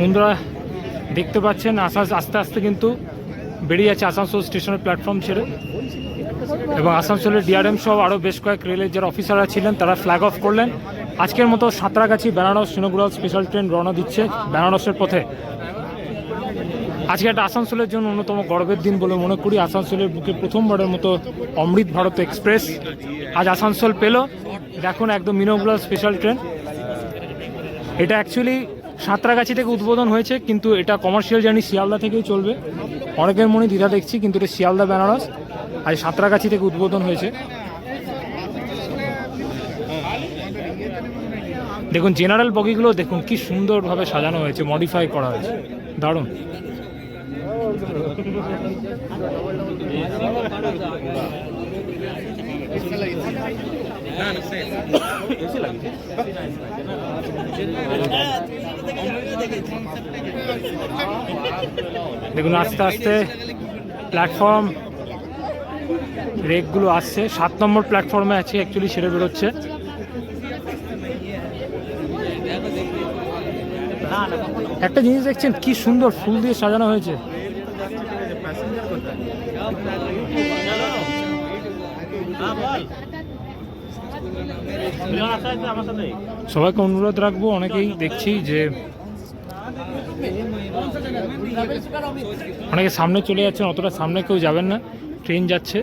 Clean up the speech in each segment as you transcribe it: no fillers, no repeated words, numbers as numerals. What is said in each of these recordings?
বন্ধুরা দেখতে পাচ্ছেন আস্তে আস্তে কিন্তু বেরিয়ে যাচ্ছে আসানসোল স্টেশনের প্ল্যাটফর্ম ছেড়ে, এবং আসানসোলের ডিআরএম সহ আরও বেশ কয়েক রেলের যারা অফিসাররা ছিলেন তারা ফ্ল্যাগ অফ করলেন। আজকের মতো সাঁতরাগাছি বেনারস সিনগুড়াল স্পেশাল ট্রেন রওনা দিচ্ছে বেনারসের পথে। আজকে একটা আসানসোলের জন্য অন্যতম গর্বের দিন বলে মনে করি। আসানসোলের বুকে প্রথমবারের মতো অমৃত ভারত এক্সপ্রেস আজ আসানসোল পেল। দেখুন একদম সিনগুড়াল স্পেশাল ট্রেন। এটা অ্যাকচুয়ালি সাঁতরাগাছি থেকে উদ্বোধন হয়েছে, কিন্তু এটা কমার্শিয়াল জার্নি শিয়ালদা থেকেই চলবে। অনেকের মনে দ্বিধা দেখছি, কিন্তু এটা শিয়ালদা বেনারস আজ সাঁতরাগাছি থেকে উদ্বোধন হয়েছে। দেখুন জেনারেল বগিগুলো দেখুন কি সুন্দরভাবে সাজানো হয়েছে, মডিফাই করা হয়েছে, দারুণ। দেখুন আস্তে আস্তে প্ল্যাটফর্ম রেকগুলো আসছে। 7 নম্বর প্ল্যাটফর্মে আছে অ্যাকচুয়ালি, ছেড়ে বেরোচ্ছে। একটা জিনিস দেখছেন কি সুন্দর ফুল দিয়ে সাজানো হয়েছে। সবাইকে অনুরোধ রাখবো, অনেকেই দেখছি যে অনেকে সামনে চলে যাচ্ছেন, অতটা সামনে কেউ যাবেন না, ট্রেন যাচ্ছে।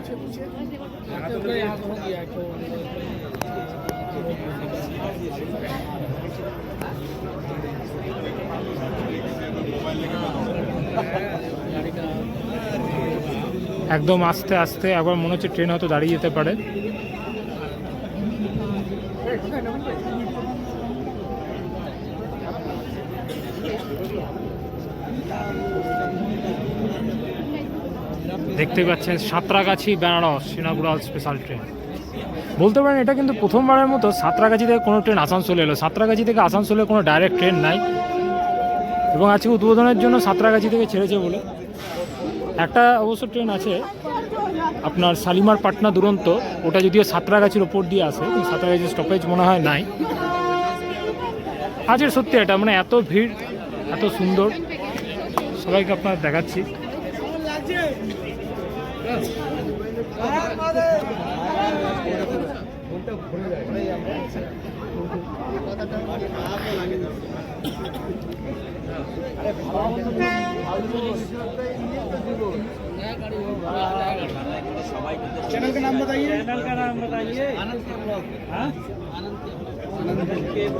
একদম আস্তে আস্তে, আবার মনে হচ্ছে ট্রেন হয়তো দাঁড়িয়ে যেতে পারে। দেখতে পাচ্ছেন সাঁতরাগাছি বেনারস সিনগুড়াল স্পেশাল ট্রেন। বলতে পারেন এটা কিন্তু প্রথমবারের মতো সাঁতরাগাছি থেকে কোনো ট্রেন আসানসোলে এলো। সাঁতরাগাছি থেকে আসানসোলে কোনো ডাইরেক্ট ট্রেন নাই, এবং আজকে উদ্বোধনের জন্য সাঁতরাগাছি থেকে ছেড়েছে বলে। একটা অবশ্য ট্রেন আছে আপনার শালিমার পাটনা দুরন্ত, ওটা যদিও সাঁতরাগাছির ওপর দিয়ে আসে, সাঁতরাগাছির স্টপেজ মনে হয় নাই। আজকের সত্যি এটা মানে এত ভিড়, এত সুন্দর, সবাইকে আপনার দেখাচ্ছি। चैनल का नाम बताइए। चैनल का नाम बताइए।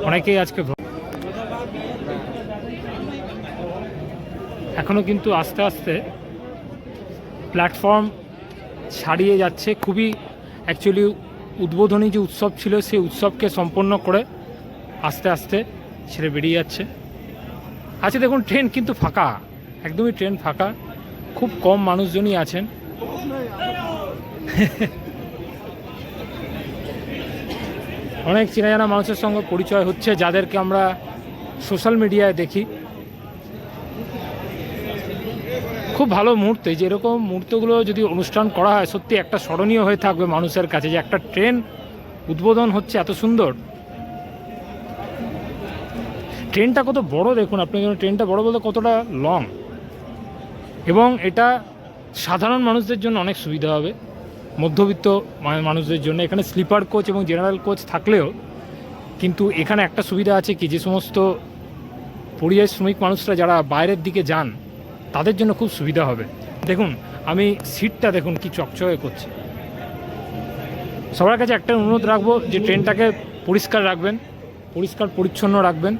অনেকেই আজকে এখনো কিন্তু আস্তে আস্তে প্ল্যাটফর্ম ছাড়িয়ে যাচ্ছে। খুবই অ্যাকচুয়ালি উদ্বোধনী যে উৎসব ছিল সেই উৎসবকে সম্পন্ন করে আস্তে আস্তে ছেড়ে বেরিয়ে যাচ্ছে। আচ্ছা দেখুন ট্রেন কিন্তু ফাঁকা, একদমই ট্রেন ফাঁকা, খুব কম মানুষজনই আছেন। অনেক চেনা জানা মানুষের সঙ্গে পরিচয় হচ্ছে, যাদেরকে আমরা সোশ্যাল মিডিয়ায় দেখি। খুব ভালো মুহূর্তে, যে এরকম মুহূর্তগুলো যদি অনুষ্ঠান করা হয় সত্যি একটা স্মরণীয় হয়ে থাকবে মানুষের কাছে, যে একটা ট্রেন উদ্বোধন হচ্ছে এত সুন্দর। ট্রেনটা কত বড় দেখুন আপনি, ট্রেনটা বড় বলতে কতটা লং, এবং এটা সাধারণ মানুষদের জন্য অনেক সুবিধা হবে, মধ্যবিত্ত মানুষদের জন্য। এখানে স্লিপার কোচ এবং জেনারেল কোচ থাকলেও কিন্তু এখানে একটা সুবিধা আছে কি, যে সমস্ত পরিযায়ী শ্রমিক মানুষরা যারা বাইরের দিকে যান তাদের জন্য খুব সুবিধা হবে। দেখুন আমি সিটটা দেখুন কি চকচকে করছে। সবার কাছে একটা অনুরোধ রাখবো যে ট্রেনটাকে পরিষ্কার রাখবেন, পরিষ্কার পরিচ্ছন্ন রাখবেন।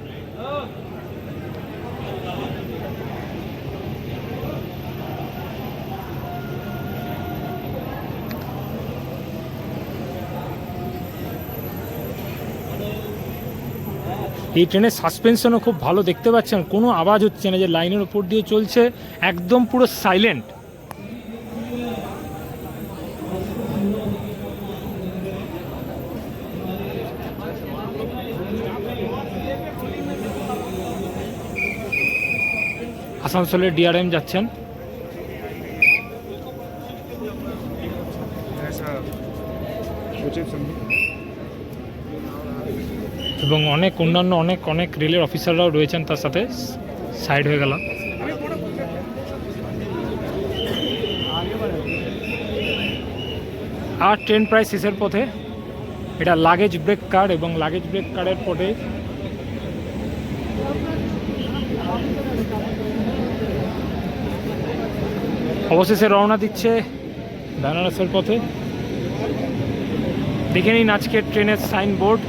এই ট্রেনের সাসপেনশনও খুব ভালো, দেখতে পাচ্ছেন কোনো আওয়াজ হচ্ছে না, যে লাইনের ওপর দিয়ে চলছে, একদম পুরো সাইলেন্ট। আসানসোলের ডিআরএম যাচ্ছেন। এবং অনেক অন্যান্য অনেক রেলের অফিসাররাও রয়েছেন তার সাথে। সাইড হয়ে গেল। আর ট্রেন প্রায় শেষের পথে। এটা লাগেজ ব্রেক কার্ড এবং লাগেজ ব্রেক কার্ডের পথে অবশেষে রওনা দিচ্ছে বেনারসের পথে। দেখে নিন আজকের ট্রেনের signboard,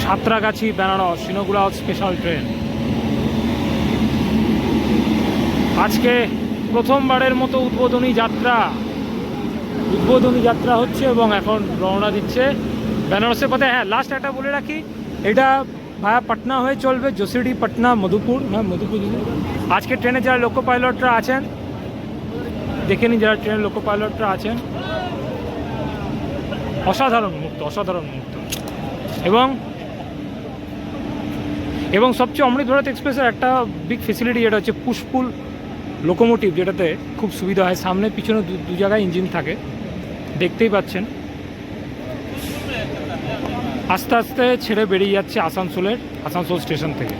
Santragachi Benaras Singura special train. আজকে প্রথমবারের মতো উদ্বোধনী যাত্রা হচ্ছে এবং এখন রওনা দিচ্ছে বেনারসের পথে। হ্যাঁ, লাস্ট একটা বলে রাখি, এটা ভায়া পাটনা হয়ে চলবে, জসিডি, পাটনা, মধুপুর। হ্যাঁ, মধুপুর। আজকে ট্রেনে যারা লোকো পাইলটরা আছেন দেখে নিন, যারা ট্রেনের লোকো পাইলটরা আছেন, অসাধারণ মুহূর্ত। এবং সবচেয়ে অমৃত ভারত এক্সপ্রেসের একটা বিগ ফেসিলিটি যেটা হচ্ছে পুশপুল লোকোমোটিভ, যেটাতে খুব সুবিধা হয়। সামনে পিছনে দু জায়গায় ইঞ্জিন থাকে, দেখতেই পাচ্ছেন। আস্তে আস্তে ছেড়ে বেরিয়ে যাচ্ছে আসানসোল স্টেশন থেকে।